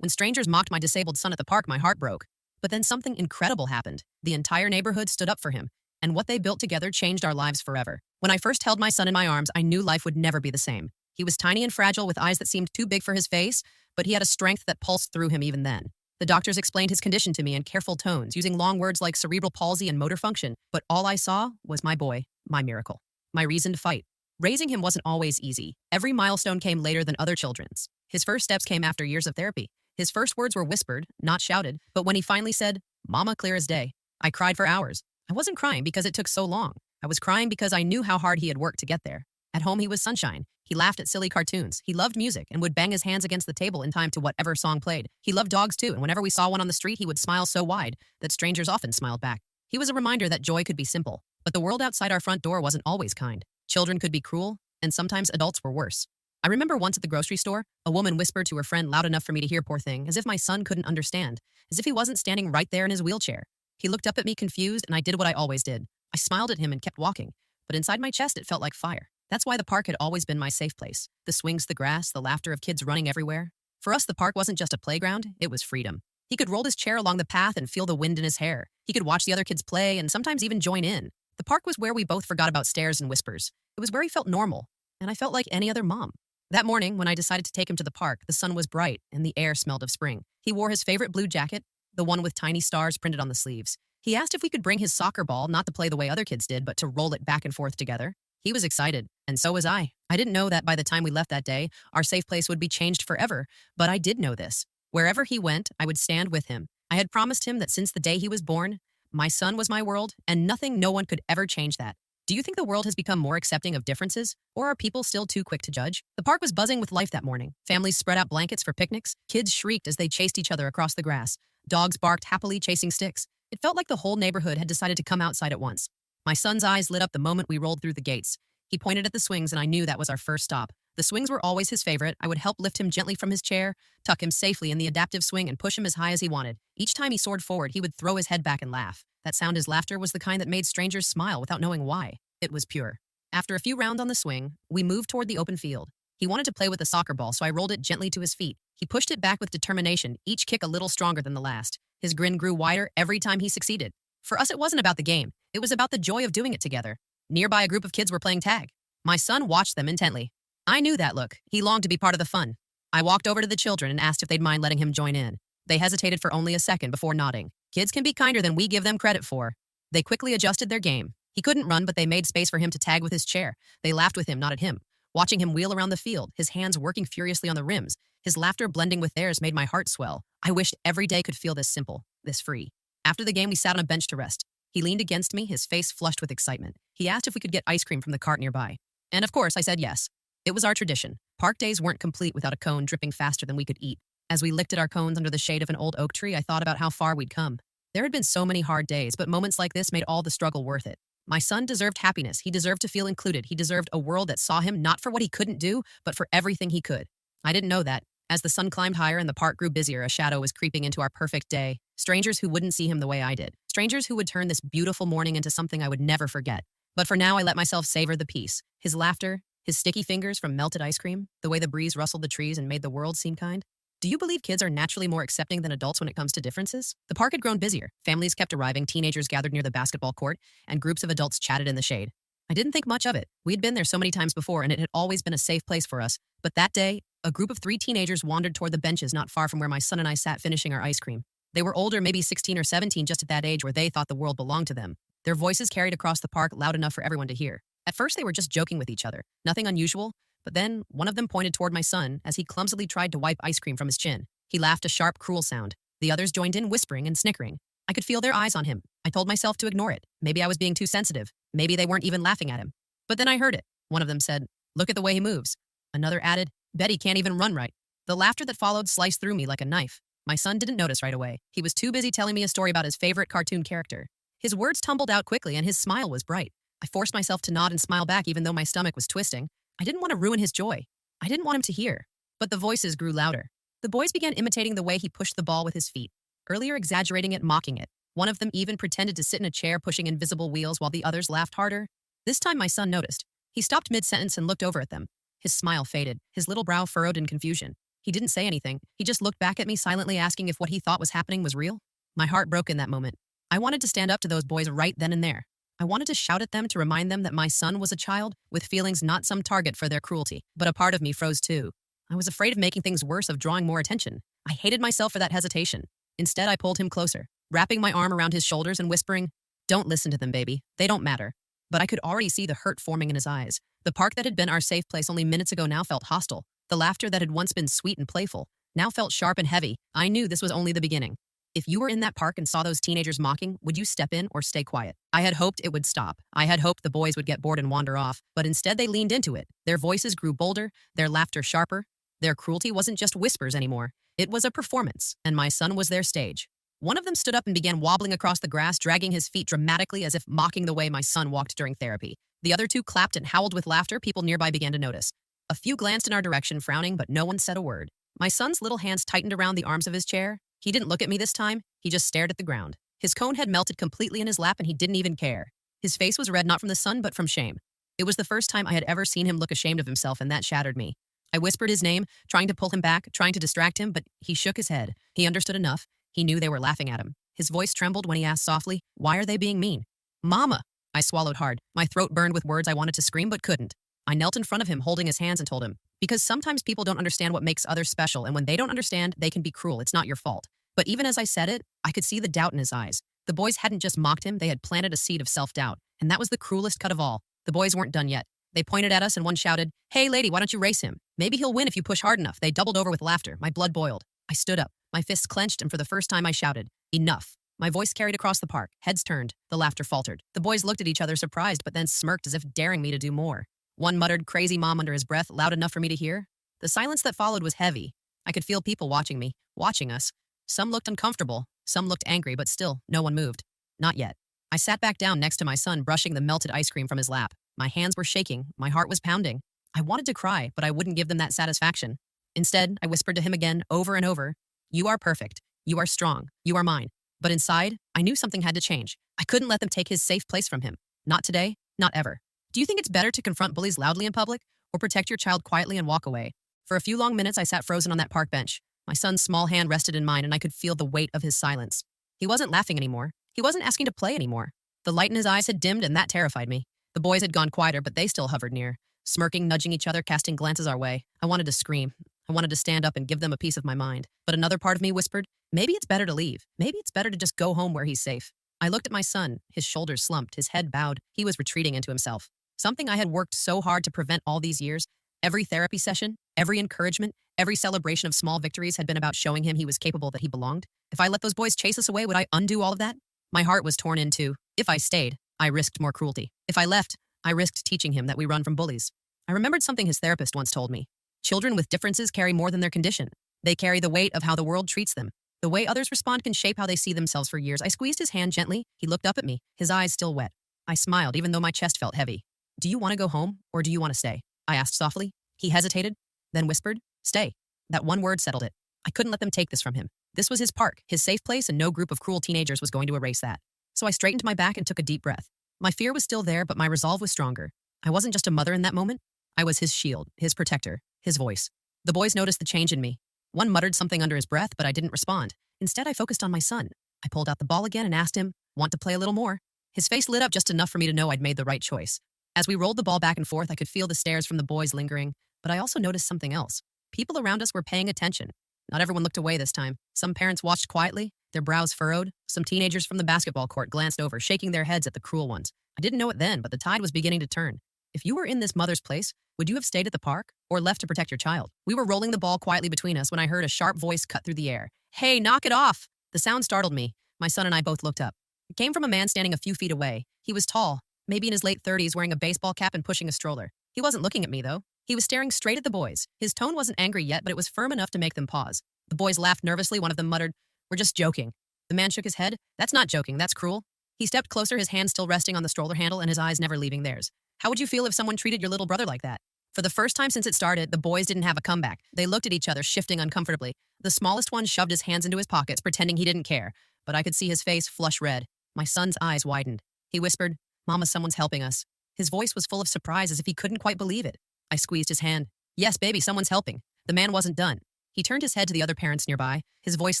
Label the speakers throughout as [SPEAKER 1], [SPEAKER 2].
[SPEAKER 1] When strangers mocked my disabled son at the park, my heart broke. But then something incredible happened. The entire neighborhood stood up for him, and what they built together changed our lives forever. When I first held my son in my arms, I knew life would never be the same. He was tiny and fragile with eyes that seemed too big for his face, but he had a strength that pulsed through him even then. The doctors explained his condition to me in careful tones, using long words like cerebral palsy and motor function, but all I saw was my boy, my miracle, my reason to fight. Raising him wasn't always easy. Every milestone came later than other children's. His first steps came after years of therapy. His first words were whispered, not shouted, but when he finally said, "Mama," clear as day, I cried for hours. I wasn't crying because it took so long. I was crying because I knew how hard he had worked to get there. At home, he was sunshine. He laughed at silly cartoons. He loved music and would bang his hands against the table in time to whatever song played. He loved dogs too, and whenever we saw one on the street, he would smile so wide that strangers often smiled back. He was a reminder that joy could be simple, but the world outside our front door wasn't always kind. Children could be cruel, and sometimes adults were worse. I remember once at the grocery store, a woman whispered to her friend loud enough for me to hear, poor thing, as if my son couldn't understand, as if he wasn't standing right there in his wheelchair. He looked up at me confused, and I did what I always did. I smiled at him and kept walking, but inside my chest it felt like fire. That's why the park had always been my safe place. The swings, the grass, the laughter of kids running everywhere. For us, the park wasn't just a playground, it was freedom. He could roll his chair along the path and feel the wind in his hair. He could watch the other kids play and sometimes even join in. The park was where we both forgot about stares and whispers. It was where he felt normal, and I felt like any other mom. That morning, when I decided to take him to the park, the sun was bright and the air smelled of spring. He wore his favorite blue jacket, the one with tiny stars printed on the sleeves. He asked if we could bring his soccer ball, not to play the way other kids did, but to roll it back and forth together. He was excited, and so was I. I didn't know that by the time we left that day, our safe place would be changed forever, but I did know this. Wherever he went, I would stand with him. I had promised him that since the day he was born, my son was my world, and no one could ever change that. Do you think the world has become more accepting of differences, or are people still too quick to judge? The park was buzzing with life that morning. Families spread out blankets for picnics. Kids shrieked as they chased each other across the grass. Dogs barked happily, chasing sticks. It felt like the whole neighborhood had decided to come outside at once. My son's eyes lit up the moment we rolled through the gates. He pointed at the swings, and I knew that was our first stop. The swings were always his favorite. I would help lift him gently from his chair, tuck him safely in the adaptive swing, and push him as high as he wanted. Each time he soared forward, he would throw his head back and laugh. That sound, his laughter, was the kind that made strangers smile without knowing why. It was pure. After a few rounds on the swing, we moved toward the open field. He wanted to play with the soccer ball, so I rolled it gently to his feet. He pushed it back with determination, each kick a little stronger than the last. His grin grew wider every time he succeeded. For us, it wasn't about the game. It was about the joy of doing it together. Nearby, a group of kids were playing tag. My son watched them intently. I knew that look. He longed to be part of the fun. I walked over to the children and asked if they'd mind letting him join in. They hesitated for only a second before nodding. Kids can be kinder than we give them credit for. They quickly adjusted their game. He couldn't run, but they made space for him to tag with his chair. They laughed with him, not at him. Watching him wheel around the field, his hands working furiously on the rims, his laughter blending with theirs made my heart swell. I wished every day could feel this simple, this free. After the game, we sat on a bench to rest. He leaned against me, his face flushed with excitement. He asked if we could get ice cream from the cart nearby. And of course, I said yes. It was our tradition. Park days weren't complete without a cone dripping faster than we could eat. As we licked at our cones under the shade of an old oak tree, I thought about how far we'd come. There had been so many hard days, but moments like this made all the struggle worth it. My son deserved happiness. He deserved to feel included. He deserved a world that saw him not for what he couldn't do, but for everything he could. I didn't know that. As the sun climbed higher and the park grew busier, a shadow was creeping into our perfect day. Strangers who wouldn't see him the way I did. Strangers who would turn this beautiful morning into something I would never forget. But for now, I let myself savor the peace. His laughter, his sticky fingers from melted ice cream, the way the breeze rustled the trees and made the world seem kind. Do you believe kids are naturally more accepting than adults when it comes to differences? The park had grown busier. Families kept arriving, teenagers gathered near the basketball court, and groups of adults chatted in the shade. I didn't think much of it. We'd been there so many times before, and it had always been a safe place for us. But that day, a group of 3 teenagers wandered toward the benches not far from where my son and I sat finishing our ice cream. They were older, maybe 16 or 17, just at that age where they thought the world belonged to them. Their voices carried across the park loud enough for everyone to hear. At first, they were just joking with each other. Nothing unusual. But then, one of them pointed toward my son as he clumsily tried to wipe ice cream from his chin. He laughed a sharp, cruel sound. The others joined in, whispering and snickering. I could feel their eyes on him. I told myself to ignore it. Maybe I was being too sensitive. Maybe they weren't even laughing at him. But then I heard it. One of them said, "Look at the way he moves." Another added, "Bet he can't even run right." The laughter that followed sliced through me like a knife. My son didn't notice right away. He was too busy telling me a story about his favorite cartoon character. His words tumbled out quickly and his smile was bright. I forced myself to nod and smile back even though my stomach was twisting. I didn't want to ruin his joy. I didn't want him to hear. But the voices grew louder. The boys began imitating the way he pushed the ball with his feet, earlier exaggerating it, mocking it. One of them even pretended to sit in a chair pushing invisible wheels while the others laughed harder. This time my son noticed. He stopped mid-sentence and looked over at them. His smile faded, his little brow furrowed in confusion. He didn't say anything. He just looked back at me silently asking if what he thought was happening was real. My heart broke in that moment. I wanted to stand up to those boys right then and there. I wanted to shout at them to remind them that my son was a child with feelings, not some target for their cruelty. But a part of me froze too. I was afraid of making things worse, of drawing more attention. I hated myself for that hesitation. Instead, I pulled him closer, wrapping my arm around his shoulders and whispering, "Don't listen to them, baby. They don't matter." But I could already see the hurt forming in his eyes. The park that had been our safe place only minutes ago now felt hostile. The laughter that had once been sweet and playful now felt sharp and heavy. I knew this was only the beginning. If you were in that park and saw those teenagers mocking, would you step in or stay quiet? I had hoped it would stop. I had hoped the boys would get bored and wander off, but instead they leaned into it. Their voices grew bolder, their laughter sharper. Their cruelty wasn't just whispers anymore. It was a performance, and my son was their stage. One of them stood up and began wobbling across the grass, dragging his feet dramatically as if mocking the way my son walked during therapy. The other two clapped and howled with laughter. People nearby began to notice. A few glanced in our direction, frowning, but no one said a word. My son's little hands tightened around the arms of his chair. He didn't look at me this time. He just stared at the ground. His cone had melted completely in his lap, and he didn't even care. His face was red not from the sun, but from shame. It was the first time I had ever seen him look ashamed of himself, and that shattered me. I whispered his name, trying to pull him back, trying to distract him, but he shook his head. He understood enough. He knew they were laughing at him. His voice trembled when he asked softly, "Why are they being mean?" "Mama!" I swallowed hard. My throat burned with words I wanted to scream but couldn't. I knelt in front of him, holding his hands, and told him, "Because sometimes people don't understand what makes others special, and when they don't understand, they can be cruel. It's not your fault." But even as I said it, I could see the doubt in his eyes. The boys hadn't just mocked him, they had planted a seed of self-doubt. And that was the cruelest cut of all. The boys weren't done yet. They pointed at us and one shouted, "Hey lady, why don't you race him? Maybe he'll win if you push hard enough." They doubled over with laughter. My blood boiled. I stood up, my fists clenched, and for the first time I shouted, "Enough." My voice carried across the park. Heads turned. The laughter faltered. The boys looked at each other surprised, but then smirked as if daring me to do more. One muttered, "Crazy mom," under his breath, loud enough for me to hear. The silence that followed was heavy. I could feel people watching me, watching us. Some looked uncomfortable. Some looked angry, but still, no one moved. Not yet. I sat back down next to my son, brushing the melted ice cream from his lap. My hands were shaking. My heart was pounding. I wanted to cry, but I wouldn't give them that satisfaction. Instead, I whispered to him again, over and over, "You are perfect. You are strong. You are mine." But inside, I knew something had to change. I couldn't let them take his safe place from him. Not today, not ever. Do you think it's better to confront bullies loudly in public or protect your child quietly and walk away? For a few long minutes, I sat frozen on that park bench. My son's small hand rested in mine, and I could feel the weight of his silence. He wasn't laughing anymore. He wasn't asking to play anymore. The light in his eyes had dimmed, and that terrified me. The boys had gone quieter, but they still hovered near, smirking, nudging each other, casting glances our way. I wanted to scream. I wanted to stand up and give them a piece of my mind. But another part of me whispered, maybe it's better to leave. Maybe it's better to just go home where he's safe. I looked at my son. His shoulders slumped, his head bowed. He was retreating into himself. Something I had worked so hard to prevent all these years. Every therapy session, every encouragement, every celebration of small victories had been about showing him he was capable, that he belonged. If I let those boys chase us away, would I undo all of that? My heart was torn in two. If I stayed, I risked more cruelty. If I left, I risked teaching him that we run from bullies. I remembered something his therapist once told me. Children with differences carry more than their condition. They carry the weight of how the world treats them. The way others respond can shape how they see themselves for years. I squeezed his hand gently. He looked up at me, his eyes still wet. I smiled, even though my chest felt heavy. "Do you want to go home, or do you want to stay?" I asked softly. He hesitated, then whispered, "Stay." That one word settled it. I couldn't let them take this from him. This was his park, his safe place, and no group of cruel teenagers was going to erase that. So I straightened my back and took a deep breath. My fear was still there, but my resolve was stronger. I wasn't just a mother in that moment. I was his shield, his protector, his voice. The boys noticed the change in me. One muttered something under his breath, but I didn't respond. Instead, I focused on my son. I pulled out the ball again and asked him, "Want to play a little more?" His face lit up just enough for me to know I'd made the right choice. As we rolled the ball back and forth, I could feel the stares from the boys lingering, but I also noticed something else. People around us were paying attention. Not everyone looked away this time. Some parents watched quietly, their brows furrowed. Some teenagers from the basketball court glanced over, shaking their heads at the cruel ones. I didn't know it then, but the tide was beginning to turn. If you were in this mother's place, would you have stayed at the park or left to protect your child? We were rolling the ball quietly between us when I heard a sharp voice cut through the air. "Hey, knock it off!" The sound startled me. My son and I both looked up. It came from a man standing a few feet away. He was tall, maybe in his late 30s, wearing a baseball cap and pushing a stroller. He wasn't looking at me, though. He was staring straight at the boys. His tone wasn't angry yet, but it was firm enough to make them pause. The boys laughed nervously. One of them muttered, "We're just joking." The man shook his head. "That's not joking, that's cruel." He stepped closer, his hand still resting on the stroller handle and his eyes never leaving theirs. "How would you feel if someone treated your little brother like that?" For the first time since it started, the boys didn't have a comeback. They looked at each other, shifting uncomfortably. The smallest one shoved his hands into his pockets, pretending he didn't care, but I could see his face flush red. My son's eyes widened. He whispered, "Mama, someone's helping us." His voice was full of surprise, as if he couldn't quite believe it. I squeezed his hand. "Yes, baby, someone's helping." The man wasn't done. He turned his head to the other parents nearby, his voice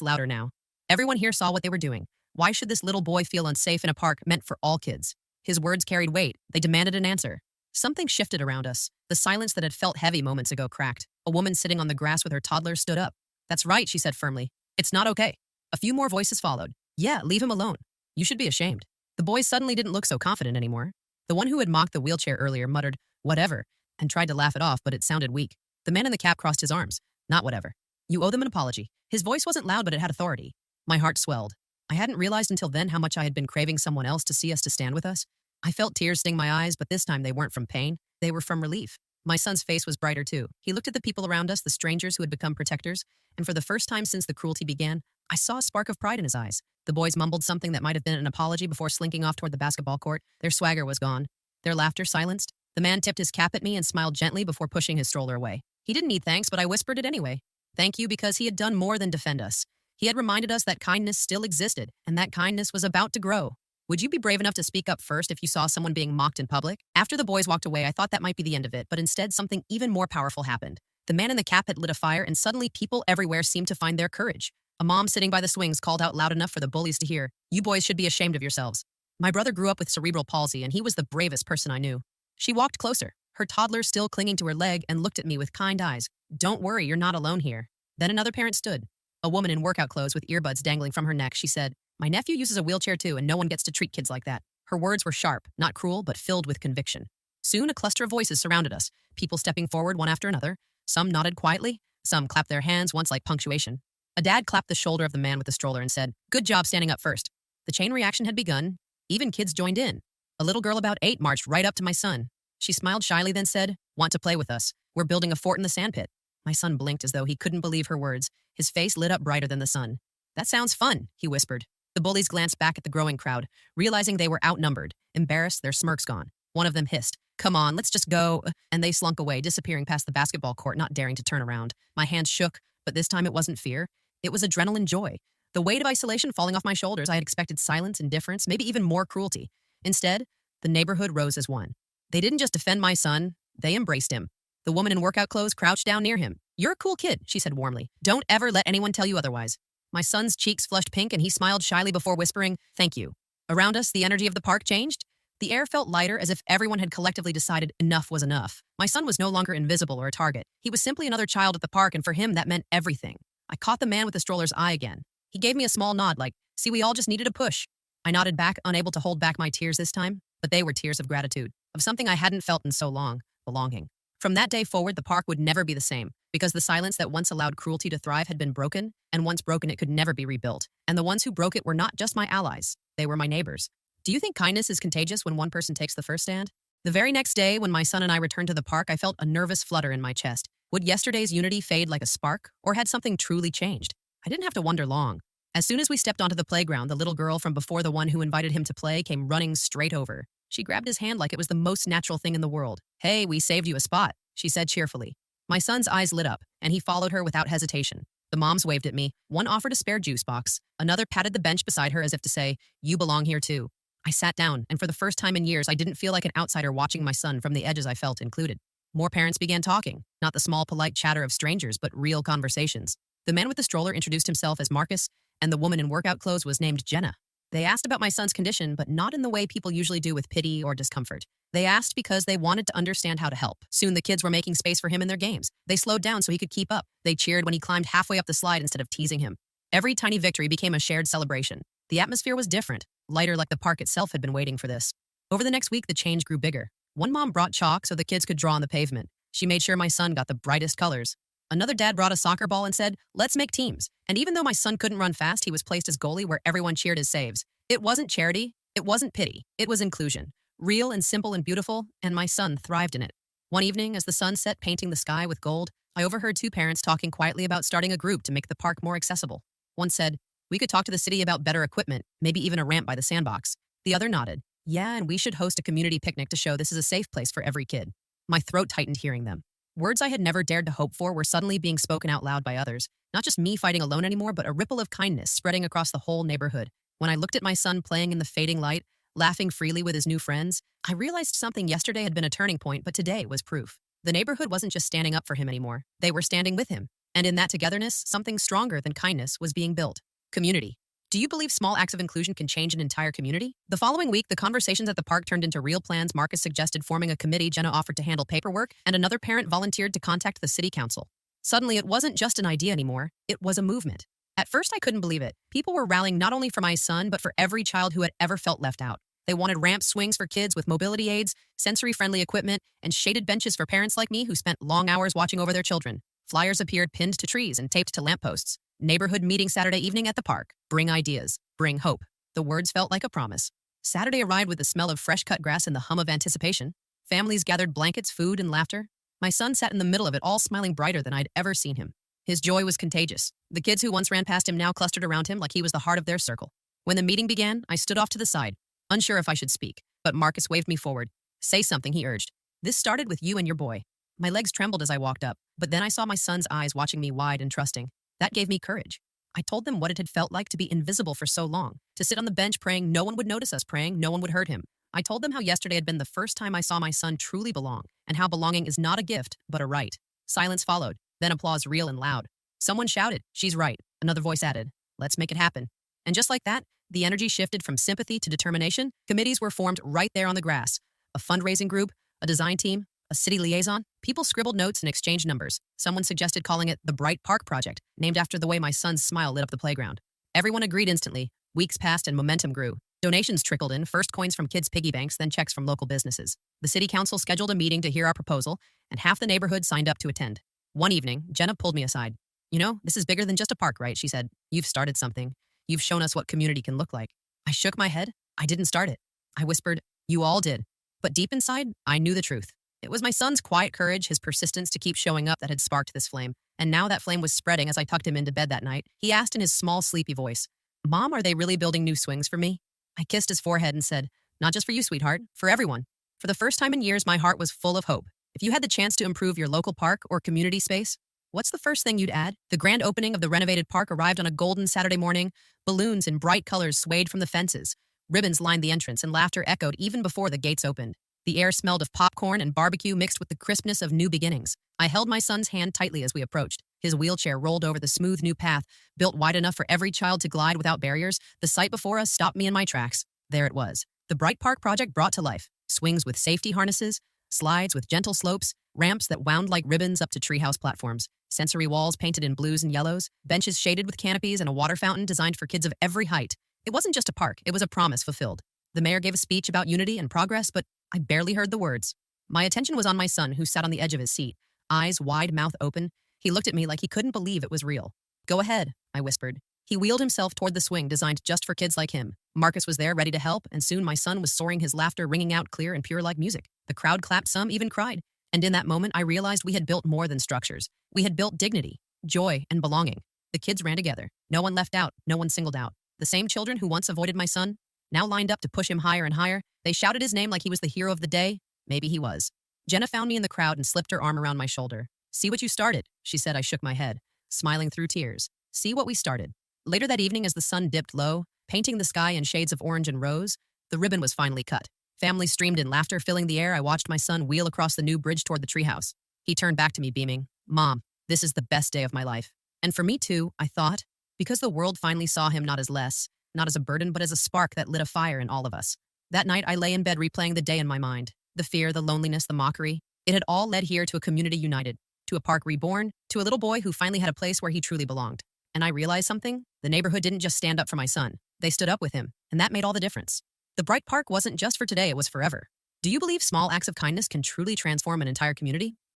[SPEAKER 1] louder now. Everyone here saw what they were doing. Why should this little boy feel unsafe in a park meant for all kids? His words carried weight. They demanded an answer. Something shifted around us. The silence that had felt heavy moments ago cracked. A woman sitting on the grass with her toddler stood up. "That's right," she said firmly. "It's not okay." A few more voices followed. "Yeah, leave him alone. You should be ashamed." The boys suddenly didn't look so confident anymore. The one who had mocked the wheelchair earlier muttered, "Whatever," and tried to laugh it off, but it sounded weak. The man in the cap crossed his arms. "Not whatever. You owe them an apology." His voice wasn't loud, but it had authority. My heart swelled. I hadn't realized until then how much I had been craving someone else to see us to stand with us. I felt tears sting my eyes, but this time they weren't from pain. They were from relief. My son's face was brighter too. He looked at the people around us, the strangers who had become protectors, and for the first time since the cruelty began, I saw a spark of pride in his eyes. The boys mumbled something that might have been an apology before slinking off toward the basketball court. Their swagger was gone. Their laughter silenced. The man tipped his cap at me and smiled gently before pushing his stroller away. He didn't need thanks, but I whispered it anyway. Thank you, because he had done more than defend us. He had reminded us that kindness still existed, and that kindness was about to grow. Would you be brave enough to speak up first if you saw someone being mocked in public? After the boys walked away, I thought that might be the end of it, but instead something even more powerful happened. The man in the cap had lit a fire, and suddenly people everywhere seemed to find their courage. A mom sitting by the swings called out loud enough for the bullies to hear, "You boys should be ashamed of yourselves." My brother grew up with cerebral palsy, and he was the bravest person I knew. She walked closer, her toddler still clinging to her leg, and looked at me with kind eyes. "Don't worry, you're not alone here." Then another parent stood. A woman in workout clothes with earbuds dangling from her neck. She said, "My nephew uses a wheelchair too, and no one gets to treat kids like that." Her words were sharp, not cruel, but filled with conviction. Soon a cluster of voices surrounded us, people stepping forward one after another. Some nodded quietly, some clapped their hands once like punctuation. A dad clapped the shoulder of the man with the stroller and said, "Good job standing up first." The chain reaction had begun. Even kids joined in. A little girl about 8 marched right up to my son. She smiled shyly, then said, "Want to play with us? We're building a fort in the sandpit." My son blinked as though he couldn't believe her words. His face lit up brighter than the sun. "That sounds fun," he whispered. The bullies glanced back at the growing crowd, realizing they were outnumbered. Embarrassed, their smirks gone. One of them hissed, "Come on, let's just go," and they slunk away, disappearing past the basketball court, not daring to turn around. My hands shook, but this time it wasn't fear. It was adrenaline joy. The weight of isolation falling off my shoulders, I had expected silence, indifference, maybe even more cruelty. Instead, the neighborhood rose as one. They didn't just defend my son, they embraced him. The woman in workout clothes crouched down near him. "You're a cool kid," she said warmly. "Don't ever let anyone tell you otherwise." My son's cheeks flushed pink and he smiled shyly before whispering, "Thank you." Around us, the energy of the park changed. The air felt lighter, as if everyone had collectively decided enough was enough. My son was no longer invisible or a target. He was simply another child at the park, and for him, that meant everything. I caught the man with the stroller's eye again. He gave me a small nod like, "See, we all just needed a push." I nodded back, unable to hold back my tears this time, but they were tears of gratitude, of something I hadn't felt in so long, belonging. From that day forward, the park would never be the same, because the silence that once allowed cruelty to thrive had been broken, and once broken, it could never be rebuilt. And the ones who broke it were not just my allies, they were my neighbors. Do you think kindness is contagious when one person takes the first stand? The very next day, when my son and I returned to the park, I felt a nervous flutter in my chest. Would yesterday's unity fade like a spark, or had something truly changed? I didn't have to wonder long. As soon as we stepped onto the playground, the little girl from before the one who invited him to play came running straight over. She grabbed his hand like it was the most natural thing in the world. "Hey, we saved you a spot," she said cheerfully. My son's eyes lit up, and he followed her without hesitation. The moms waved at me. One offered a spare juice box. Another patted the bench beside her as if to say, "You belong here too." I sat down, and for the first time in years, I didn't feel like an outsider watching my son from the edges. I felt included. More parents began talking, not the small, polite chatter of strangers, but real conversations. The man with the stroller introduced himself as Marcus, and the woman in workout clothes was named Jenna. They asked about my son's condition, but not in the way people usually do with pity or discomfort. They asked because they wanted to understand how to help. Soon the kids were making space for him in their games. They slowed down so he could keep up. They cheered when he climbed halfway up the slide instead of teasing him. Every tiny victory became a shared celebration. The atmosphere was different, lighter, like the park itself had been waiting for this. Over the next week, the change grew bigger. One mom brought chalk so the kids could draw on the pavement. She made sure my son got the brightest colors. Another dad brought a soccer ball and said, "Let's make teams." And even though my son couldn't run fast, he was placed as goalie where everyone cheered his saves. It wasn't charity. It wasn't pity. It was inclusion. Real and simple and beautiful, and my son thrived in it. One evening, as the sun set painting the sky with gold, I overheard two parents talking quietly about starting a group to make the park more accessible. One said, "We could talk to the city about better equipment, maybe even a ramp by the sandbox." The other nodded, "Yeah, and we should host a community picnic to show this is a safe place for every kid." My throat tightened hearing them. Words I had never dared to hope for were suddenly being spoken out loud by others. Not just me fighting alone anymore, but a ripple of kindness spreading across the whole neighborhood. When I looked at my son playing in the fading light, laughing freely with his new friends, I realized something yesterday had been a turning point, but today was proof. The neighborhood wasn't just standing up for him anymore. They were standing with him. And in that togetherness, something stronger than kindness was being built. Community. Do you believe small acts of inclusion can change an entire community? The following week, the conversations at the park turned into real plans. Marcus suggested forming a committee, Jenna offered to handle paperwork, and another parent volunteered to contact the city council. Suddenly, it wasn't just an idea anymore, it was a movement. At first, I couldn't believe it. People were rallying not only for my son, but for every child who had ever felt left out. They wanted ramp swings for kids with mobility aids, sensory-friendly equipment, and shaded benches for parents like me who spent long hours watching over their children. Flyers appeared pinned to trees and taped to lampposts. Neighborhood meeting Saturday evening at the park. Bring ideas. Bring hope. The words felt like a promise. Saturday arrived with the smell of fresh-cut grass and the hum of anticipation. Families gathered blankets, food, and laughter. My son sat in the middle of it all, smiling brighter than I'd ever seen him. His joy was contagious. The kids who once ran past him now clustered around him like he was the heart of their circle. When the meeting began, I stood off to the side, unsure if I should speak, but Marcus waved me forward. Say something, he urged. This started with you and your boy. My legs trembled as I walked up, but then I saw my son's eyes watching me wide and trusting. That gave me courage. I told them what it had felt like to be invisible for so long, to sit on the bench praying no one would notice us, praying no one would hurt him. I told them how yesterday had been the first time I saw my son truly belong, and how belonging is not a gift, but a right. Silence followed, then applause real and loud. Someone shouted, she's right. Another voice added, let's make it happen. And just like that, the energy shifted from sympathy to determination. Committees were formed right there on the grass. A fundraising group, a design team, a city liaison. People scribbled notes and exchanged numbers. Someone suggested calling it the Bright Park Project, named after the way my son's smile lit up the playground. Everyone agreed instantly. Weeks passed and momentum grew. Donations trickled in, first coins from kids' piggy banks, then checks from local businesses. The city council scheduled a meeting to hear our proposal, and half the neighborhood signed up to attend. One evening, Jenna pulled me aside. You know, this is bigger than just a park, right? She said. You've started something. You've shown us what community can look like. I shook my head. I didn't start it. I whispered, you all did. But deep inside, I knew the truth. It was my son's quiet courage, his persistence to keep showing up that had sparked this flame. And now that flame was spreading as I tucked him into bed that night. He asked in his small, sleepy voice, Mom, are they really building new swings for me? I kissed his forehead and said, not just for you, sweetheart, for everyone. For the first time in years, my heart was full of hope. If you had the chance to improve your local park or community space, what's the first thing you'd add? The grand opening of the renovated park arrived on a golden Saturday morning. Balloons in bright colors swayed from the fences. Ribbons lined the entrance and laughter echoed even before the gates opened. The air smelled of popcorn and barbecue mixed with the crispness of new beginnings. I held my son's hand tightly as we approached. His wheelchair rolled over the smooth new path, built wide enough for every child to glide without barriers. The sight before us stopped me in my tracks. There it was. The Bright Park Project brought to life. Swings with safety harnesses, slides with gentle slopes, ramps that wound like ribbons up to treehouse platforms, sensory walls painted in blues and yellows, benches shaded with canopies, and a water fountain designed for kids of every height. It wasn't just a park, it was a promise fulfilled. The mayor gave a speech about unity and progress, but I barely heard the words. My attention was on my son, who sat on the edge of his seat, eyes wide, mouth open. He looked at me like he couldn't believe it was real. Go ahead, I whispered. He wheeled himself toward the swing designed just for kids like him. Marcus was there, ready to help, and soon my son was soaring, his laughter ringing out clear and pure like music. The crowd clapped, some even cried. And in that moment, I realized we had built more than structures. We had built dignity, joy, and belonging. The kids ran together. No one left out, no one singled out. The same children who once avoided my son now lined up to push him higher and higher. They shouted his name like he was the hero of the day. Maybe he was. Jenna found me in the crowd and slipped her arm around my shoulder. See what you started, she said. I shook my head, smiling through tears. See what we started. Later that evening, as the sun dipped low, painting the sky in shades of orange and rose, the ribbon was finally cut. Families streamed in, laughter filling the air. I watched my son wheel across the new bridge toward the treehouse. He turned back to me, beaming. Mom, this is the best day of my life. And for me too, I thought, because the world finally saw him not as less, not as a burden, but as a spark that lit a fire in all of us. That night, I lay in bed replaying the day in my mind. The fear, the loneliness, the mockery. It had all led here to a community united, to a park reborn, to a little boy who finally had a place where he truly belonged. And I realized something. The neighborhood didn't just stand up for my son. They stood up with him, and that made all the difference. The Bright Park wasn't just for today, it was forever. Do you believe small acts of kindness can truly transform an entire community?